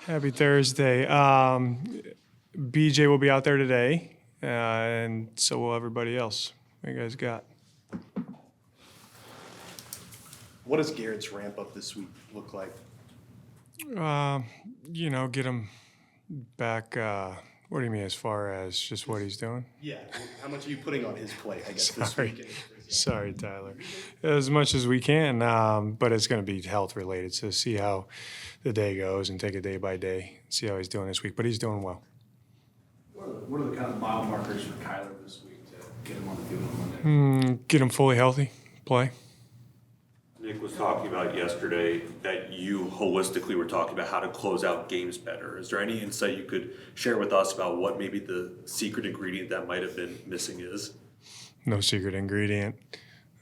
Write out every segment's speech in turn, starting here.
Happy Thursday. BJ will be out there today, and so will everybody else. What you guys got? What does Garrett's ramp up this week look like? Get him back. What do you mean as far as just what he's doing? Yeah. How much are you putting on his plate, I guess, this week? Sorry, Tyler. As much as we can, but it's going to be health related. So see how the day goes and take it day by day. See how he's doing this week. But he's doing well. What are the kind of mile markers for Kyler this week to get him on the field on Monday? Get him fully healthy, play. Nick was talking about yesterday that you holistically were talking about how to close out games better. Is there any insight you could share with us about what maybe the secret ingredient that might have been missing is? No secret ingredient.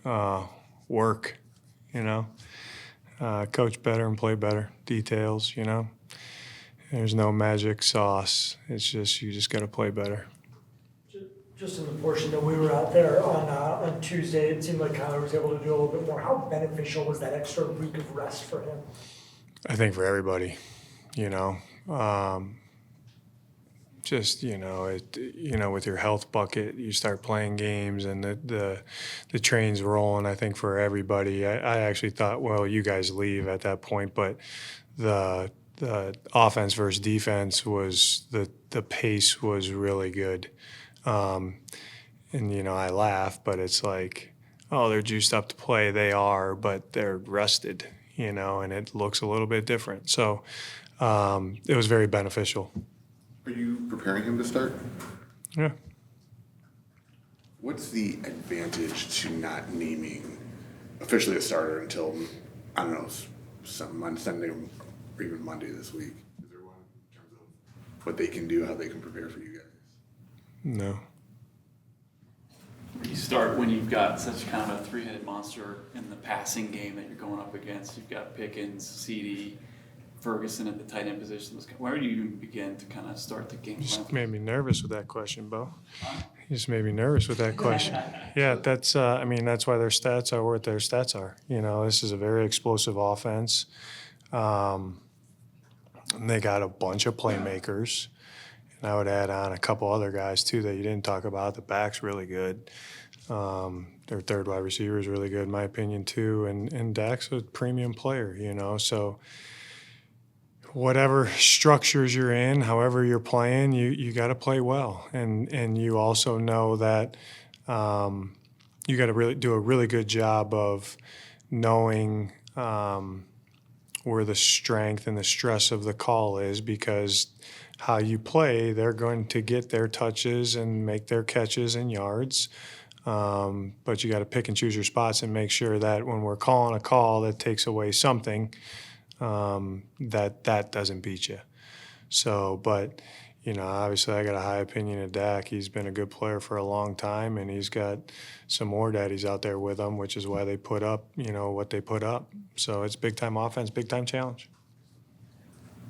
Work, coach better and play better. Details, There's no magic sauce. It's just you just got to play better. Just in the portion that we were out there on Tuesday, it seemed like Kyler was able to do a little bit more. How beneficial was that extra week of rest for him? I think for everybody, with your health bucket, you start playing games and the train's rolling. I think for everybody, I actually thought, well, you guys leave at that point, but the offense versus defense was the pace was really good. I laugh, but it's like, oh, they're juiced up to play. They are, but they're rested, and it looks a little bit different. So it was very beneficial. Are you preparing him to start? Yeah. What's the advantage to not naming officially a starter until, I don't know, Sunday or even Monday this week? Is there one in terms of what they can do, how they can prepare for you guys? No. You start when you've got such kind of a three-headed monster in the passing game that you're going up against. You've got Pickens, CD, Ferguson at the tight end position. Where do you even begin to kind of start the game? You just made me nervous with that question, Bo. You just made me nervous with that question. Yeah, that's that's why their stats are what their stats are. This is a very explosive offense. And they got a bunch of playmakers. And I would add on a couple other guys, too, that you didn't talk about. The back's really good. Their third wide receiver is really good, in my opinion, too. And Dak's a premium player, So whatever structures you're in, however you're playing, you got to play well. And you also know that you got to really do a really good job of knowing where the strength and the stress of the call is, because how you play, they're going to get their touches and make their catches and yards. But you got to pick and choose your spots and make sure that when we're calling a call that takes away something, that doesn't beat you. So, but, obviously I got a high opinion of Dak. He's been a good player for a long time, and he's got some more daddies out there with him, which is why they put up, what they put up. So it's big-time offense, big-time challenge.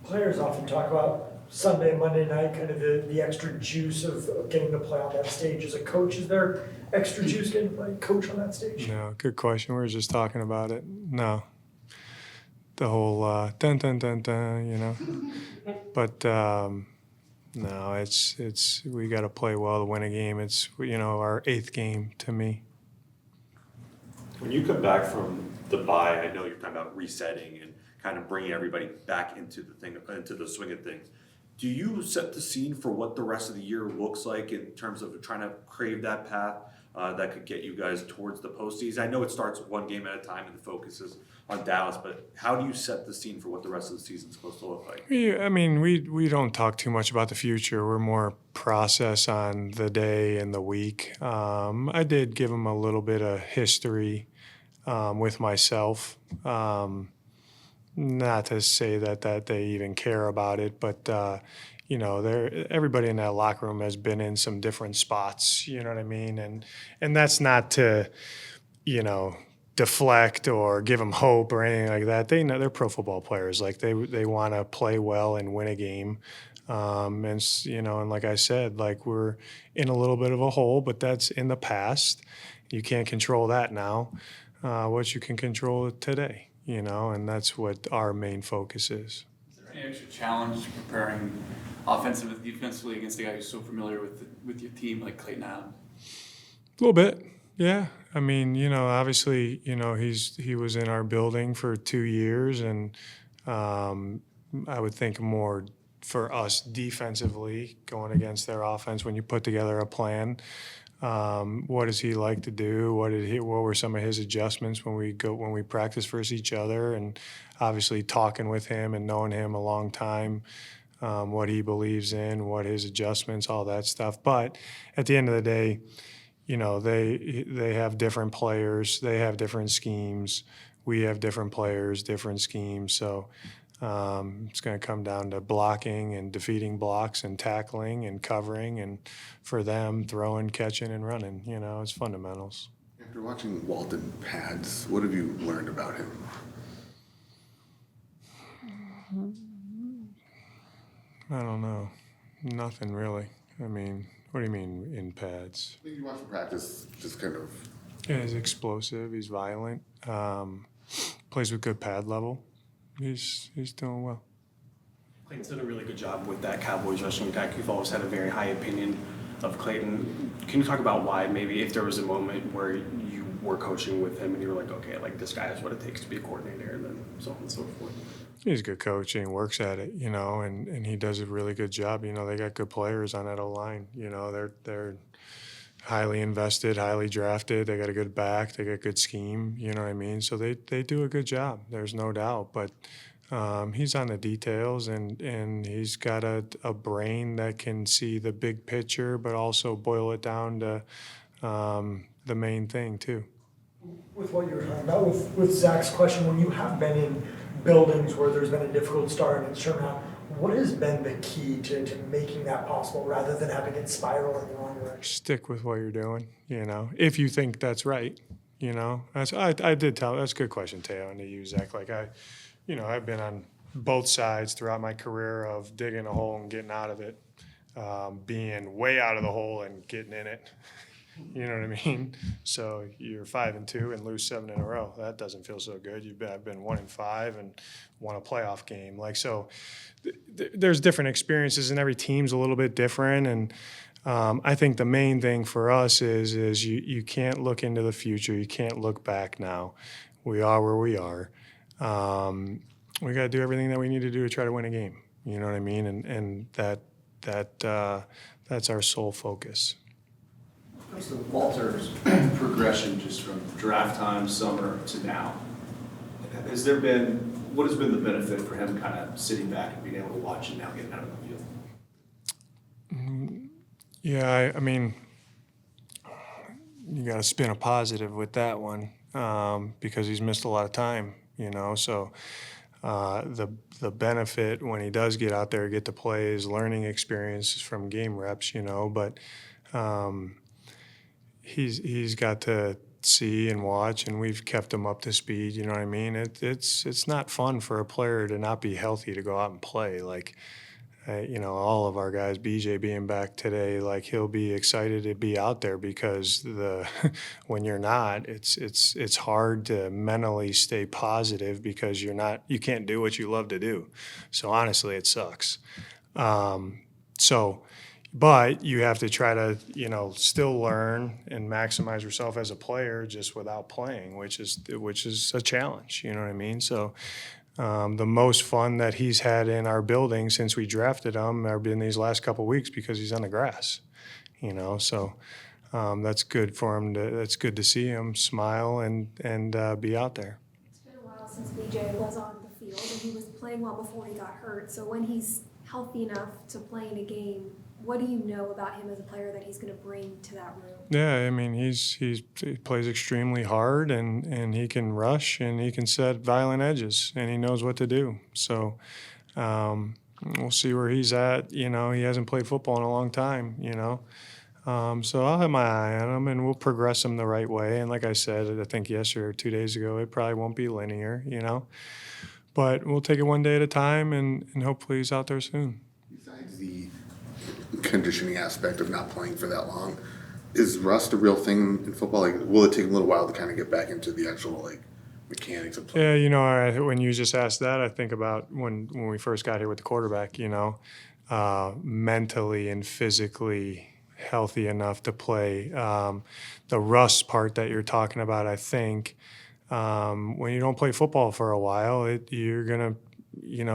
Players often talk about Sunday, Monday night, kind of the extra juice of getting to play on that stage. As a coach, is there extra juice getting to play coach on that stage? No, good question. We were just talking about it. No. The whole dun dun dun dun, But no, it's we got to play well to win a game. It's our 8th game to me. When you come back from the bye, I know you're talking about resetting and kind of bringing everybody back into the swing of things. Do you set the scene for what the rest of the year looks like in terms of trying to crave that path that could get you guys towards the postseason? I know it starts one game at a time and the focus is on Dallas, but how do you set the scene for what the rest of the season is supposed to look like? Yeah, we don't talk too much about the future. We're more process on the day and the week. I did give them a little bit of history with myself. Not to say that they even care about it, but everybody in that locker room has been in some different spots. You know what I mean? And that's not to, deflect or give them hope or anything like that. They know they're pro football players. Like they want to play well and win a game. And like I said, like we're in a little bit of a hole, but that's in the past. You can't control that now. What you can control today. And that's what our main focus is. Is there any extra challenge preparing offensively and defensively against a guy who's so familiar with your team like Clayton Allen? A little bit, yeah. I mean, obviously, he was in our building for 2 years, and I would think more for us defensively going against their offense when you put together a plan. What does he like to do? What were some of his adjustments when we practice versus each other? And obviously talking with him and knowing him a long time, what he believes in, what his adjustments, all that stuff. But at the end of the day, they have different players, they have different schemes. We have different players, different schemes. So it's going to come down to blocking and defeating blocks and tackling and covering, and for them, throwing, catching, and running. It's fundamentals. After watching Walton pads, what have you learned about him? I don't know. Nothing really. I mean, what do you mean in pads? You watch him practice, just kind of. Yeah, he's explosive. He's violent. Plays with good pad level. He's doing well. Clayton's done a really good job with that Cowboys rushing attack. You've always had a very high opinion of Clayton. Can you talk about why, maybe if there was a moment where you were coaching with him and you were like, okay, like this guy is what it takes to be a coordinator, and then so on and so forth? He's a good coach and he works at it, and he does a really good job. They got good players on that O-line. They're highly invested, highly drafted. They got a good back. They got good scheme. You know what I mean? So they do a good job. There's no doubt. But he's on the details, and he's got a brain that can see the big picture, but also boil it down to the main thing too. With what you were talking about, with Zach's question, when you have been in buildings where there's been a difficult start and it's turned out, what has been the key to making that possible rather than having it spiral in the wrong direction? Stick with what you're doing, if you think that's right, I did tell, that's a good question, Teo, and to you, Zach. Like I've been on both sides throughout my career of digging a hole and getting out of it, being way out of the hole and getting in it. You know what I mean? So you're 5-2 and lose 7 in a row. That doesn't feel so good. I've been 1-5 and won a playoff game. There's different experiences, and every team's a little bit different. And I think the main thing for us is you can't look into the future. You can't look back now. We are where we are. We got to do everything that we need to do to try to win a game. You know what I mean? And that's our sole focus. What's the Walter's progression just from draft time, summer to now? What has been the benefit for him kind of sitting back and being able to watch and now getting out of the field? Yeah, I mean, you got to spin a positive with that one because he's missed a lot of time, So the benefit when he does get out there, get to play, is learning experiences from game reps, But he's got to see and watch, and we've kept him up to speed. You know what I mean? It's not fun for a player to not be healthy to go out and play. All of our guys, BJ being back today, he'll be excited to be out there because when you're not, it's hard to mentally stay positive because you can't do what you love to do. So honestly, it sucks. But you have to try to, still learn and maximize yourself as a player just without playing, which is a challenge. You know what I mean? So the most fun that he's had in our building since we drafted him have been these last couple of weeks because he's on the grass. So that's good for him. That's good to see him smile and be out there. It's been a while since BJ was on the field, and he was playing well before he got hurt. So when he's healthy enough to play in a game, what do you know about him as a player that he's going to bring to that room? Yeah, I mean, he plays extremely hard, and he can rush, and he can set violent edges, and he knows what to do. So we'll see where he's at. He hasn't played football in a long time, So I'll have my eye on him, and we'll progress him the right way. And like I said, I think yesterday or 2 days ago, it probably won't be linear, But we'll take it one day at a time, and hopefully he's out there soon. Besides the conditioning aspect of not playing for that long, is rust a real thing in football? Will it take a little while to kind of get back into the actual mechanics of play. Yeah, when you just asked that, I think about when we first got here with the quarterback, mentally and physically healthy enough to play. The rust part that you're talking about, I think, when you don't play football for a while, you're going to,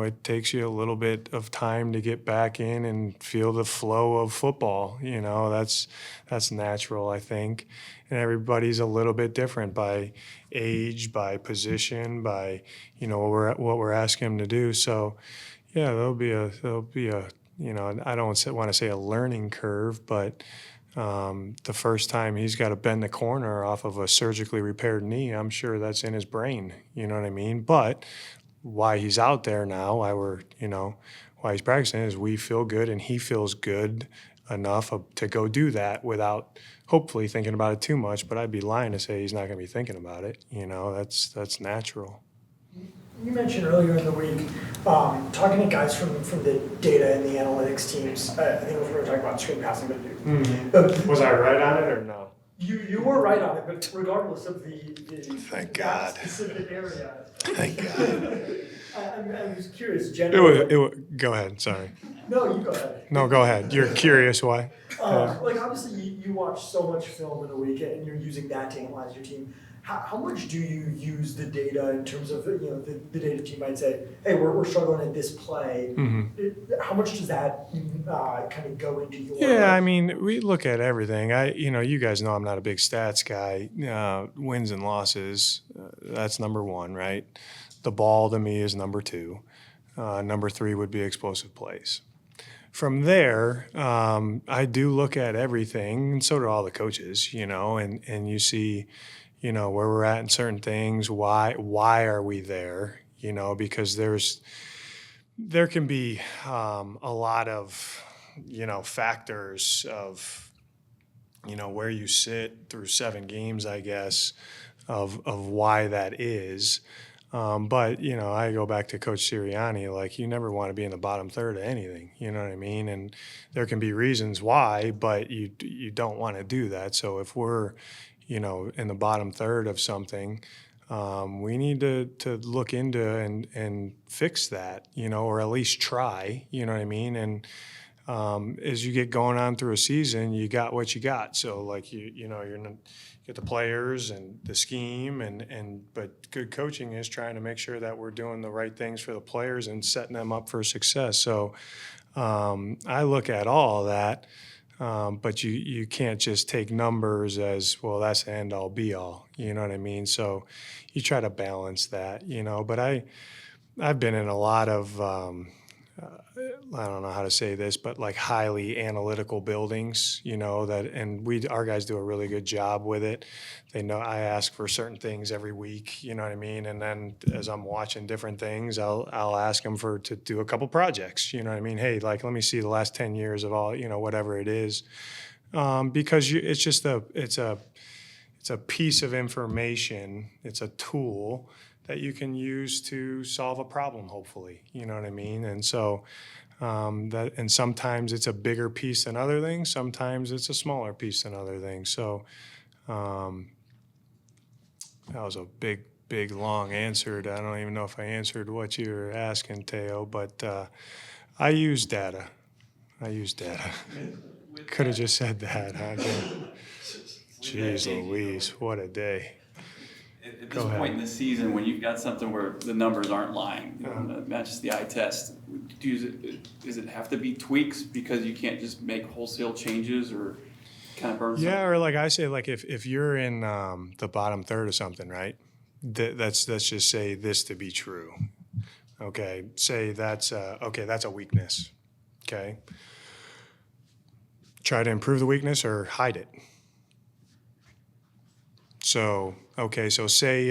it takes you a little bit of time to get back in and feel the flow of football. That's natural, I think. And everybody's a little bit different by age, by position, by, what we're asking them to do. So, yeah, there'll be a, I don't want to say a learning curve, but the first time he's got to bend the corner off of a surgically repaired knee, I'm sure that's in his brain. You know what I mean? But why he's out there now, why he's practicing is we feel good and he feels good enough to go do that without hopefully thinking about it too much. But I'd be lying to say he's not going to be thinking about it. That's natural. You mentioned earlier in the week, talking to guys from the data and the analytics teams. I think we were talking about screen passing, but Was I right on it or no? you were right on it. But regardless of the Thank that God. specific area, Thank God. I'm just curious. Generally, Go ahead. Sorry. no, you go ahead. No, go ahead. You're curious why? Like obviously you watch so much film in a week and you're using that to analyze your team. How much do you use the data in terms of, the data team might say, hey, we're struggling at this play. Mm-hmm. How much does that kind of go into your? Yeah, I mean, we look at everything. You guys know I'm not a big stats guy. Wins and losses, that's number one, right? The ball to me is number two. Number three would be explosive plays. From there, I do look at everything, and so do all the coaches, and you see, where we're at in certain things. Why are we there? Because there can be a lot of, factors of, where you sit through 7 games, I guess, of why that is. But, I go back to Coach Sirianni, like you never want to be in the bottom third of anything, you know what I mean? And there can be reasons why, but you don't want to do that. So if we're, in the bottom third of something, we need to look into and fix that, or at least try, you know what I mean? And as you get going on through a season, you got what you got. So like you're not get the players and the scheme but good coaching is trying to make sure that we're doing the right things for the players and setting them up for success. So I look at all that, but you can't just take numbers as, well, that's the end all be all, you know what I mean? So you try to balance that, but I've been in a lot of, I don't know how to say this, but like highly analytical buildings, and our guys do a really good job with it. They know I ask for certain things every week, you know what I mean? And then as I'm watching different things, I'll ask them to do a couple projects, you know what I mean? Hey, like, let me see the last 10 years of all, whatever it is. Because it's just it's a piece of information. It's a tool that you can use to solve a problem, hopefully, you know what I mean? And so and sometimes it's a bigger piece than other things. Sometimes it's a smaller piece than other things. So that was a big, long answer. I don't even know if I answered what you were asking, Teo, but I use data. Could have just said that, huh? Jeez Louise, what a day. At this point in the season, when you've got something where the numbers aren't lying, it matches the eye test, does it have to be tweaks because you can't just make wholesale changes or kind of burn something? Yeah, or like I say, like if you're in the bottom third of something, right? Let's just say this to be true. Okay, say that's a weakness. Okay, try to improve the weakness or hide it. So, so say,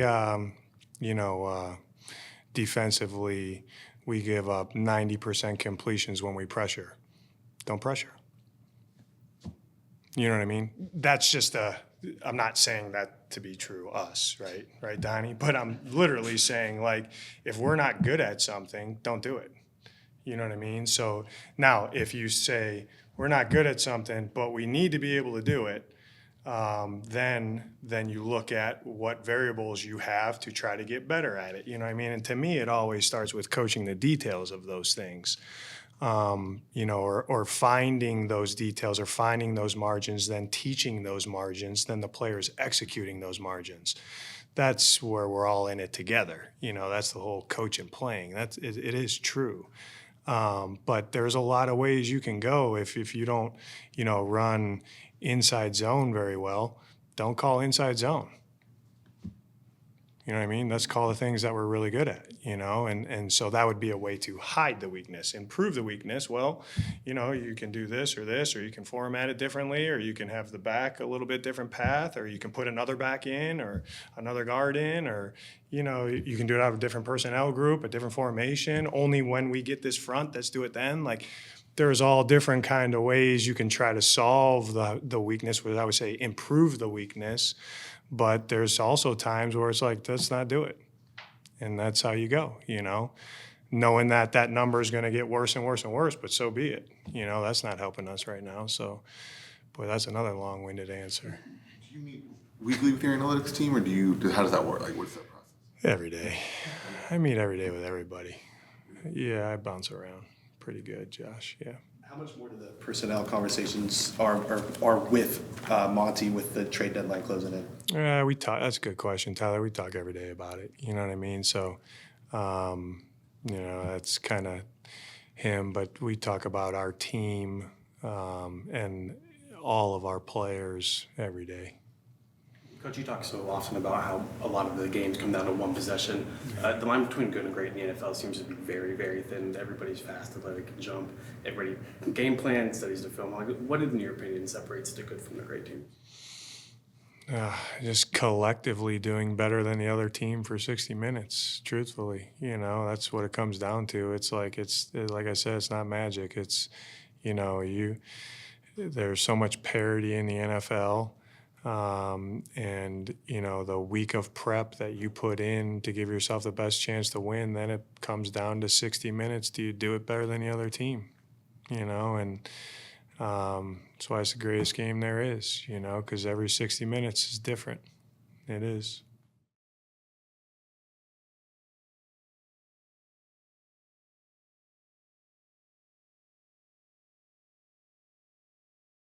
defensively, we give up 90% completions when we pressure. Don't pressure. You know what I mean? That's just I'm not saying that to be true us, right? Right, Donnie? But I'm literally saying, like, if we're not good at something, don't do it. You know what I mean? So now if you say we're not good at something, but we need to be able to do it, then you look at what variables you have to try to get better at it. You know what I mean? And to me, it always starts with coaching the details of those things. Or finding those details or finding those margins, then teaching those margins, then the players executing those margins. That's where we're all in it together. That's the whole coach and playing. It is true. But there's a lot of ways you can go if you don't, run inside zone very well. Don't call inside zone. You know what I mean? Let's call the things that we're really good at, and so that would be a way to hide the weakness, improve the weakness. Well, you can do this, or you can format it differently, or you can have the back a little bit different path, or you can put another back in, or another guard in, or, you can do it out of a different personnel group, a different formation. Only when we get this front, let's do it then. Like, there's all different kind of ways you can try to solve the weakness, which I would say improve the weakness. But there's also times where it's like, let's not do it. And that's how you go, knowing that number is going to get worse and worse and worse, but so be it. That's not helping us right now. So, boy, that's another long-winded answer. Do you meet weekly with your analytics team, or how does that work? Like, what's that process? Every day. I meet every day with everybody. Yeah, I bounce around pretty good, Josh. Yeah. How much more do the personnel conversations are with Monty with the trade deadline closing in? We talk. That's a good question, Tyler. We talk every day about it. You know what I mean? So, that's kind of him. But we talk about our team and all of our players every day. Coach, you talk so often about how a lot of the games come down to one possession. The line between good and great in the NFL seems to be very, very thin. Everybody's fast, athletic, can jump. Everybody game plan, studies the film. Like, what, in your opinion, separates the good from the great team? Just collectively doing better than the other team for 60 minutes, truthfully. That's what it comes down to. It's like I said, it's not magic. It's, there's so much parity in the NFL. And the week of prep that you put in to give yourself the best chance to win, then it comes down to 60 minutes. Do you do it better than the other team? And that's why it's the greatest game there is, because every 60 minutes is different. It is.